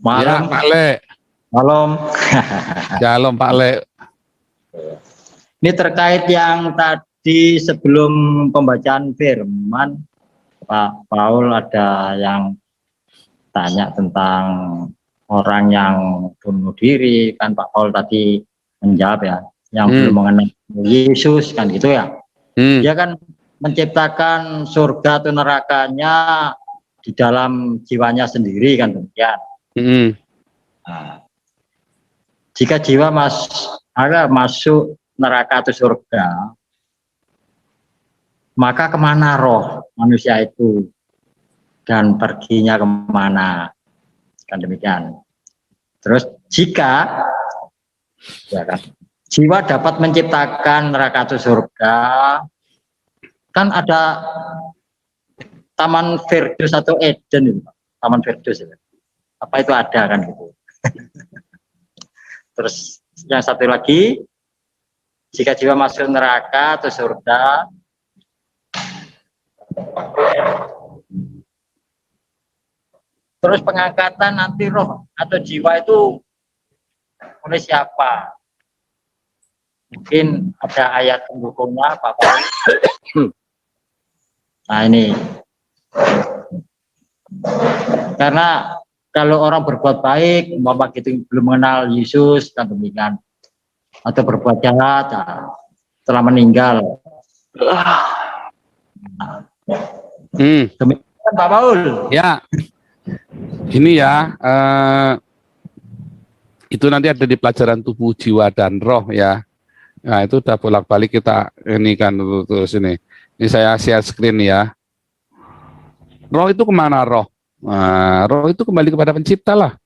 Ya, Malam, Pak Le. malam. Shalom, Pak Le. Ini terkait yang tadi sebelum pembacaan firman, Pak Paul ada yang tanya tentang orang yang bunuh diri, kan Pak Paul tadi menjawab ya, yang belum mengenal Yesus kan gitu ya. Dia kan menciptakan surga atau nerakanya di dalam jiwanya sendiri kan demikian. Nah, jika jiwa masuk neraka atau surga, maka kemana roh manusia itu dan perginya kemana, kan demikian. Terus jika ya kan, jiwa dapat menciptakan neraka atau surga, kan ada Taman Firdaus atau Eden itu, Taman Firdaus itu. Apa itu ada kan gitu. Terus yang satu lagi, jika jiwa masuk neraka atau surga, terus pengangkatan nanti roh atau jiwa itu oleh siapa? Mungkin ada ayat pendukungnya, Pak Paul. Nah ini, karena kalau orang berbuat baik, umpama gitu belum mengenal Yesus dan demikian, atau berbuat jahat, telah meninggal. Demikian Pak Paul. Ya, ini ya, itu nanti ada di pelajaran tubuh, jiwa, dan roh ya. Nah, itu udah bolak-balik kita ini kan terus ini. Ini saya share screen ya. Roh itu kemana roh? Nah, roh itu kembali kepada pencipta lah.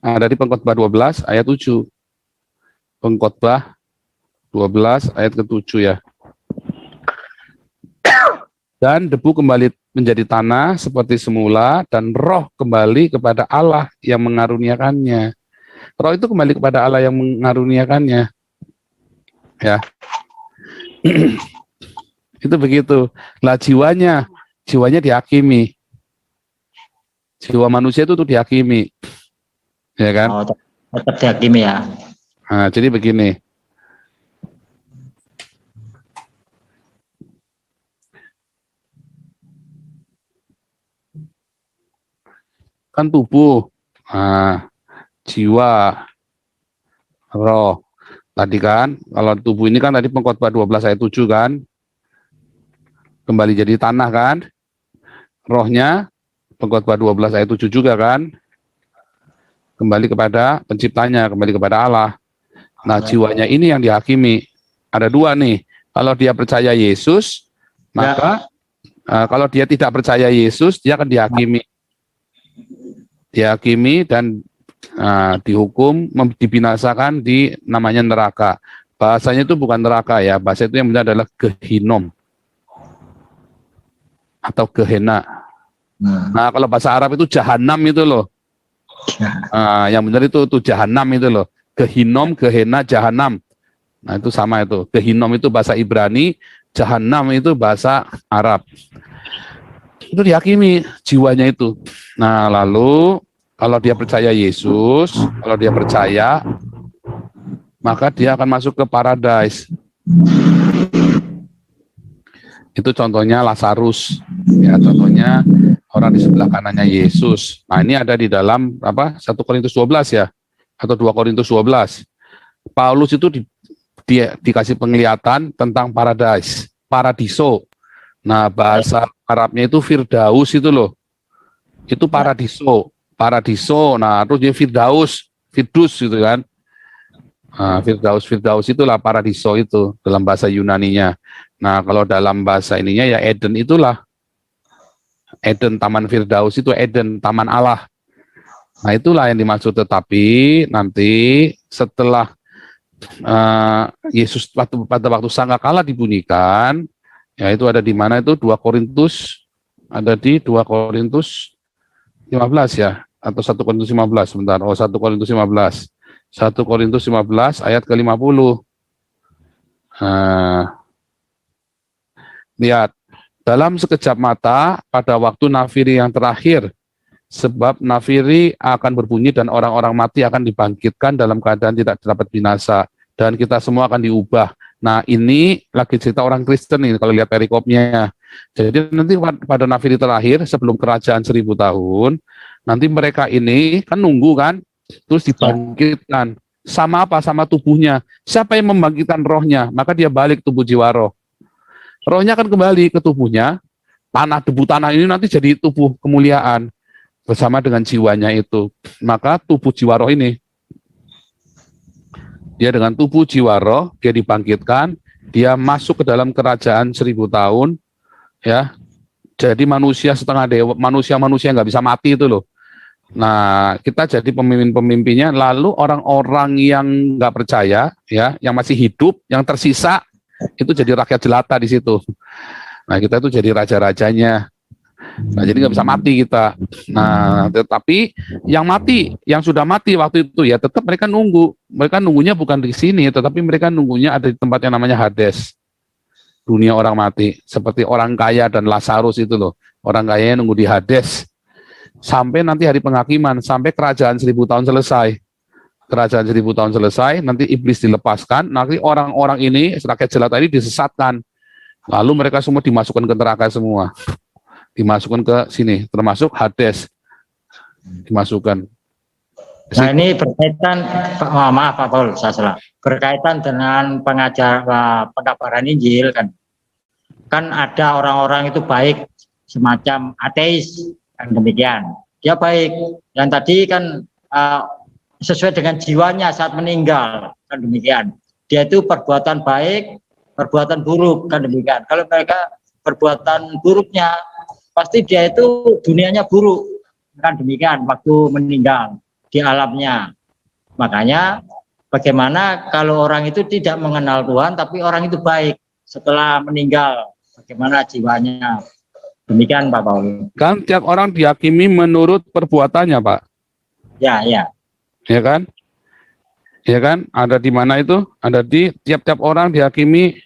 Nah, dari Pengkhotbah 12 ayat 7. Pengkhotbah 12 ayat ke-7 ya. Dan debu kembali menjadi tanah seperti semula, dan roh kembali kepada Allah yang mengaruniakannya. Roh itu kembali kepada Allah yang mengaruniakannya. Ya. Itu begitu. Lah jiwanya dihakimi. Jiwa manusia itu tuh dihakimi. Ya kan? Oh, tetap dihakimi ya. Nah, jadi begini. Kan tubuh, jiwa, roh. Tadi kan, kalau tubuh ini kan tadi Pengkhotbah 12 ayat 7 kan, kembali jadi tanah kan, rohnya Pengkhotbah 12 ayat 7 juga kan, kembali kepada penciptanya, kembali kepada Allah. Nah, jiwanya ini yang dihakimi. Ada dua nih, kalau dia percaya Yesus, maka kalau dia tidak percaya Yesus, dia akan dihakimi. Dihakimi dan dihukum, dibinasakan di namanya neraka. Bahasanya itu bukan neraka ya, bahasa itu yang benar adalah Gehinom atau Gehenna. Nah, kalau bahasa Arab itu Jahanam itu loh. Yang benar itu Jahanam itu loh. Gehinom, Gehenna, Jahanam. Nah, itu sama itu. Gehinom itu bahasa Ibrani, Jahanam itu bahasa Arab. Itu dihakimi jiwanya itu. Nah, lalu kalau dia percaya Yesus, kalau dia percaya, maka dia akan masuk ke paradise. Itu contohnya Lazarus, ya contohnya orang di sebelah kanannya Yesus. Nah, ini ada di dalam 1 Korintus 12 ya, atau 2 Korintus 12. Paulus itu dikasih penglihatan tentang paradise, paradiso. Nah, bahasa Arabnya itu Firdaus itu loh. Itu paradiso, paradiso. Nah, terus dia Firdus gitu kan. Nah, Firdaus itulah paradiso itu dalam bahasa Yunaninya. Nah, kalau dalam bahasa ininya ya Eden itulah. Eden, Taman Firdaus itu Eden, Taman Allah. Nah, itulah yang dimaksud. Tetapi nanti setelah Yesus pada waktu sangkakala dibunyikan, ya itu ada di mana itu 2 Korintus, ada di 2 Korintus 15 ya, atau 1 Korintus 15, sebentar. Oh, 1 Korintus 15. 1 Korintus 15 ayat ke-50. Lihat, dalam sekejap mata pada waktu nafiri yang terakhir sebab nafiri akan berbunyi dan orang-orang mati akan dibangkitkan dalam keadaan tidak dapat binasa dan kita semua akan diubah. Nah, ini lagi cerita orang Kristen nih kalau lihat perikopnya. Jadi nanti pada nafiri terakhir sebelum kerajaan 1000 tahun, nanti mereka ini kan nunggu kan, terus dibangkitkan. Sama apa? Sama tubuhnya. Siapa yang membangkitkan rohnya? Maka dia balik tubuh jiwa roh. Rohnya akan kembali ke tubuhnya. Tanah, debu tanah ini nanti jadi tubuh kemuliaan bersama dengan jiwanya itu. Maka tubuh jiwa roh ini, dia dengan tubuh jiwa roh, dia dibangkitkan, dia masuk ke dalam kerajaan 1000 tahun, ya. Jadi manusia setengah dewa, manusia nggak bisa mati itu loh. Nah, kita jadi pemimpin-pemimpinnya, lalu orang-orang yang nggak percaya, ya, yang masih hidup, yang tersisa, itu jadi rakyat jelata di situ. Nah, kita itu jadi raja-rajanya. Nah, jadi nggak bisa mati kita. Nah, tetapi yang mati, yang sudah mati waktu itu ya, tetap mereka nunggu. Mereka nunggunya bukan di sini, tetapi mereka nunggunya ada di tempat yang namanya Hades, dunia orang mati. Seperti orang kaya dan Lazarus itu loh. Orang kaya nunggu di Hades. Sampai nanti hari penghakiman, sampai kerajaan 1000 tahun selesai. Kerajaan 1000 tahun selesai, nanti iblis dilepaskan, nanti orang-orang ini, rakyat jelata ini disesatkan. Lalu mereka semua dimasukkan ke neraka semua. Dimasukkan ke sini, termasuk Hades. Dimasukkan. Nah, ini berkaitan, maaf Pak Paul, saya salah. Berkaitan dengan pengabaran Injil kan. Kan ada orang-orang itu baik, semacam ateis, kan demikian. Dia baik. Yang tadi kan sesuai dengan jiwanya saat meninggal, kan demikian. Dia itu perbuatan baik, perbuatan buruk, kan demikian. Kalau mereka perbuatan buruknya, pasti dia itu dunianya buruk, kan demikian waktu meninggal di alamnya. Makanya bagaimana kalau orang itu tidak mengenal Tuhan tapi orang itu baik setelah meninggal, bagaimana jiwanya? Demikian Pak Paul. Kan tiap orang dihakimi menurut perbuatannya, Pak. Ya, ya. Ya kan? Ya kan? Ada di mana itu? Ada di tiap-tiap orang dihakimi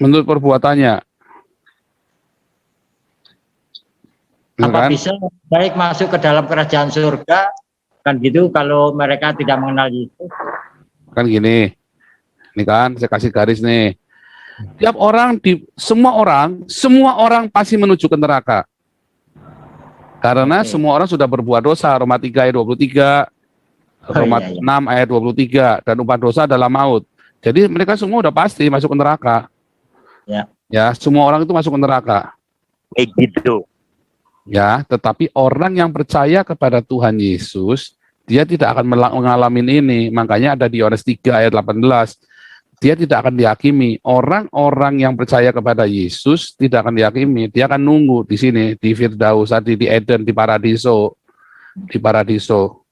menurut perbuatannya. Ya Apa kan? bisa baik masuk ke dalam kerajaan surga? Kan gitu kalau mereka tidak mengenal Yesus. Kan gini. Ini kan saya kasih garis nih. Tiap orang semua orang pasti menuju ke neraka. Karena semua orang sudah berbuat dosa, Roma 3 ayat 23, Roma 6 ayat 23, dan upah dosa adalah maut. Jadi mereka semua udah pasti masuk ke neraka. Ya. Ya, semua orang itu masuk ke neraka. Gitu. Ya, tetapi orang yang percaya kepada Tuhan Yesus, dia tidak akan mengalami ini. Makanya ada di Yohanes 3 ayat 18. Dia tidak akan dihakimi. Orang-orang yang percaya kepada Yesus tidak akan dihakimi. Dia akan nunggu di sini, di Firdaus, di Eden, di paradiso. Di paradiso.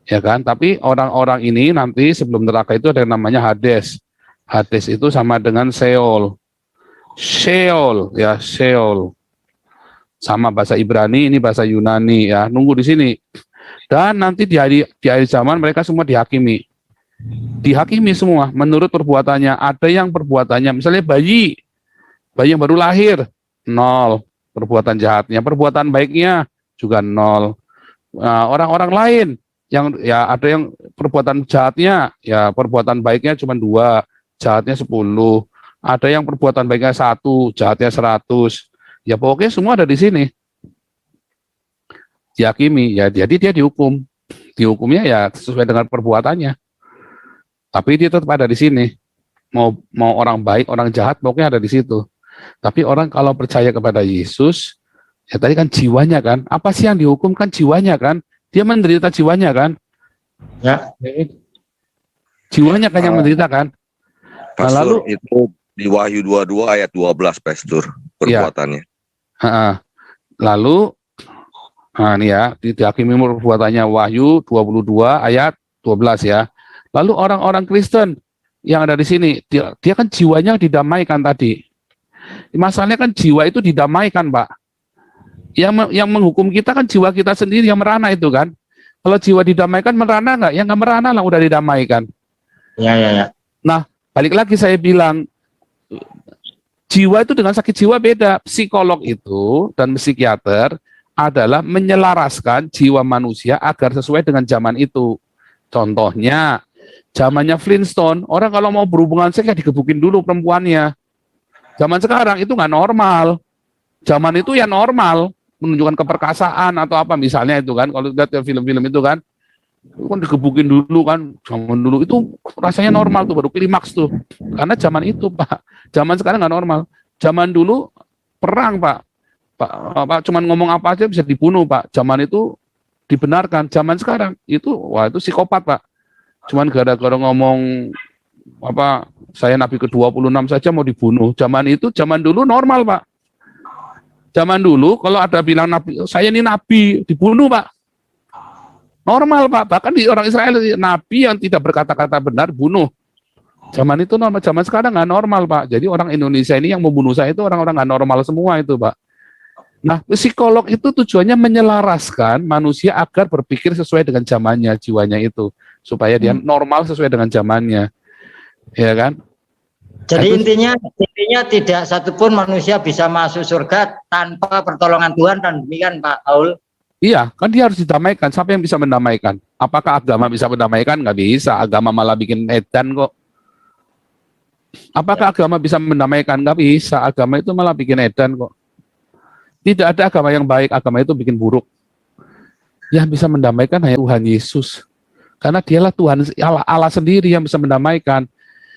Ya kan? Tapi orang-orang ini nanti sebelum neraka itu ada yang namanya Hades. Hades itu sama dengan Sheol. Sheol, ya Sheol. Sama bahasa Ibrani, ini bahasa Yunani ya. Nunggu di sini. Dan nanti di akhir zaman mereka semua dihakimi. Dihakimi semua menurut perbuatannya. Ada yang perbuatannya, misalnya bayi yang baru lahir, 0 perbuatan jahatnya, perbuatan baiknya juga 0. Orang-orang lain yang ya ada yang perbuatan jahatnya, ya perbuatan baiknya cuma 2, jahatnya 10. Ada yang perbuatan baiknya 1, jahatnya 100. Ya pokoknya semua ada di sini. Dihakimi, ya jadi dia dihukum. Dihukumnya ya sesuai dengan perbuatannya. Tapi dia tetap ada di sini. Mau orang baik, orang jahat, pokoknya ada di situ. Tapi orang kalau percaya kepada Yesus, ya tadi kan jiwanya kan. Apa sih yang dihukum kan jiwanya kan? Dia menderita jiwanya kan? Ya. Jiwanya kan yang menderita kan? Nah, Pastor, lalu itu di Wahyu 22 ayat 12, Pastor, perbuatannya. Ya. Lalu, nah ini ya, dihakimi perbuatannya Wahyu 22 ayat 12 ya. Lalu orang-orang Kristen yang ada di sini, dia kan jiwanya didamaikan tadi. Masalahnya kan jiwa itu didamaikan, Pak. Yang menghukum kita kan jiwa kita sendiri yang merana itu kan. Kalau jiwa didamaikan merana nggak? Yang nggak merana lah udah didamaikan. Ya. Nah, balik lagi saya bilang, jiwa itu dengan sakit jiwa beda. Psikolog itu dan psikiater adalah menyelaraskan jiwa manusia agar sesuai dengan zaman itu. Contohnya, zamannya Flintstone, orang kalau mau berhubungan seks ya digebukin dulu perempuannya. Zaman sekarang itu nggak normal. Zaman itu ya normal, menunjukkan keperkasaan atau apa misalnya itu kan. Kalau lihat film-film itu kan digebukin dulu kan. Zaman dulu itu rasanya normal tuh, baru klimaks tuh. Karena zaman itu, Pak. Zaman sekarang nggak normal. Zaman dulu perang, Pak. Pak, cuman ngomong apa aja bisa dibunuh, Pak. Zaman itu dibenarkan. Zaman sekarang itu, wah itu psikopat, Pak. Cuman gara-gara ngomong apa, saya nabi ke-26 saja mau dibunuh. Zaman itu, zaman dulu normal, Pak. Zaman dulu kalau ada bilang nabi, saya ini nabi, dibunuh, Pak. Normal, Pak. Bahkan di orang Israel, nabi yang tidak berkata-kata benar, bunuh. Zaman itu normal, zaman sekarang nggak normal, Pak. Jadi orang Indonesia ini yang membunuh saya itu orang-orang nggak normal semua itu, Pak. Nah, psikolog itu tujuannya menyelaraskan manusia agar berpikir sesuai dengan zamannya, jiwanya itu. Supaya dia normal sesuai dengan zamannya. Ya kan? Jadi intinya tidak satupun manusia bisa masuk surga tanpa pertolongan Tuhan, dan demikian Pak Paul. Iya, kan dia harus didamaikan. Siapa yang bisa mendamaikan? Apakah agama bisa mendamaikan? Nggak bisa. Agama malah bikin edan kok. Apakah agama bisa mendamaikan? Nggak bisa. Agama itu malah bikin edan kok. Tidak ada agama yang baik, agama itu bikin buruk. Yang bisa mendamaikan hanya Tuhan Yesus. Karena dialah Tuhan Allah sendiri yang bisa mendamaikan.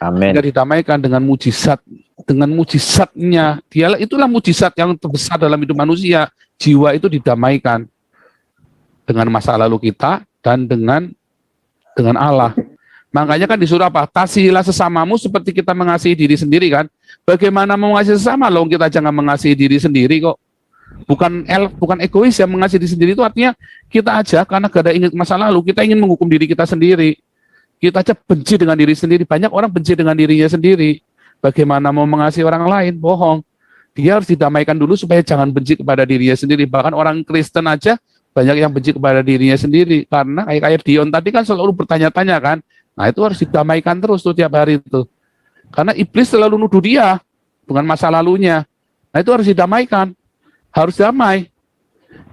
Amin. Dia didamaikan dengan mujizat, dengan mujizatnya. Itulah mujizat yang terbesar dalam hidup manusia. Jiwa itu didamaikan dengan masa lalu kita dan dengan Allah. Makanya kan disuruh apa? Kasihilah sesamamu seperti kita mengasihi diri sendiri kan. Bagaimana mau mengasihi sesama? Loh, kita jangan mengasihi diri sendiri kok. Bukan egois ya, mengasihi diri sendiri itu artinya kita aja karena gak ada ingat masa lalu, kita ingin menghukum diri kita sendiri. Kita aja benci dengan diri sendiri. Banyak orang benci dengan dirinya sendiri. Bagaimana mau mengasihi orang lain? Bohong. Dia harus didamaikan dulu supaya jangan benci kepada dirinya sendiri. Bahkan orang Kristen aja banyak yang benci kepada dirinya sendiri. Karena kayak Dion tadi kan selalu bertanya-tanya kan. Nah itu harus didamaikan terus tuh tiap hari itu. Karena iblis selalu nuduh dia dengan masa lalunya. Nah itu harus didamaikan. Harus damai.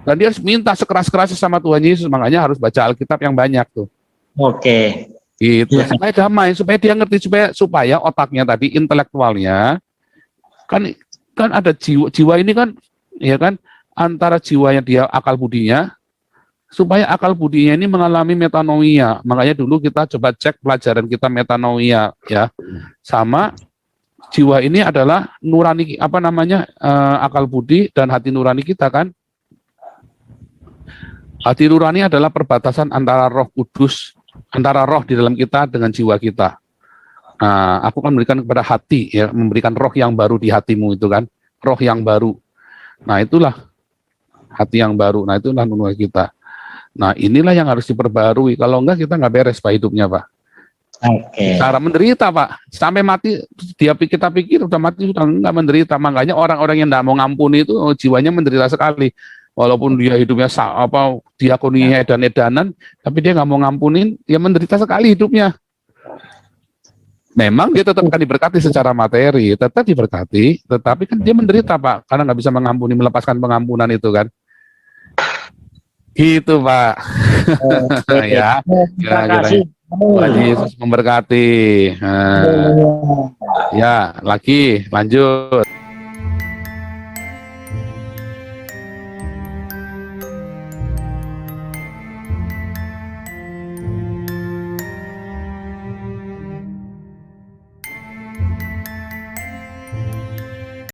Dan dia harus minta sekeras-kerasnya sama Tuhan Yesus. Makanya harus baca Alkitab yang banyak tuh. Oke. Gitu. Ya. Supaya damai, supaya dia ngerti, supaya otaknya tadi, intelektualnya, kan ada jiwa ini kan, ya kan, antara jiwanya dia, akal budinya, supaya akal budinya ini mengalami metanoia. Makanya dulu kita coba cek pelajaran kita metanoia, ya, sama jiwa ini adalah nurani, akal budi dan hati nurani kita kan. Hati nurani adalah perbatasan antara Roh Kudus, antara roh di dalam kita dengan jiwa kita. Nah, aku kan memberikan kepada hati, ya, memberikan roh yang baru di hatimu itu kan, roh yang baru. Nah, itulah hati yang baru. Nah, itulah nurani kita. Nah, inilah yang harus diperbarui. Kalau enggak, kita nggak beres Pak hidupnya, Pak. Oke. Cara menderita, Pak. Sampai mati, kita pikir udah mati, sudah enggak menderita. Makanya orang-orang yang enggak mau ngampuni itu jiwanya menderita sekali. Walaupun dia hidupnya diakoni edan-edanan, tapi dia nggak mau ngampunin, ya menderita sekali hidupnya. Memang dia tetap akan diberkati secara materi, tetap diberkati, tetapi kan dia menderita Pak, karena nggak bisa mengampuni, melepaskan pengampunan itu kan. Gitu Pak. Ya, kira-kira Tuhan Yesus memberkati. Ya, lagi lanjut.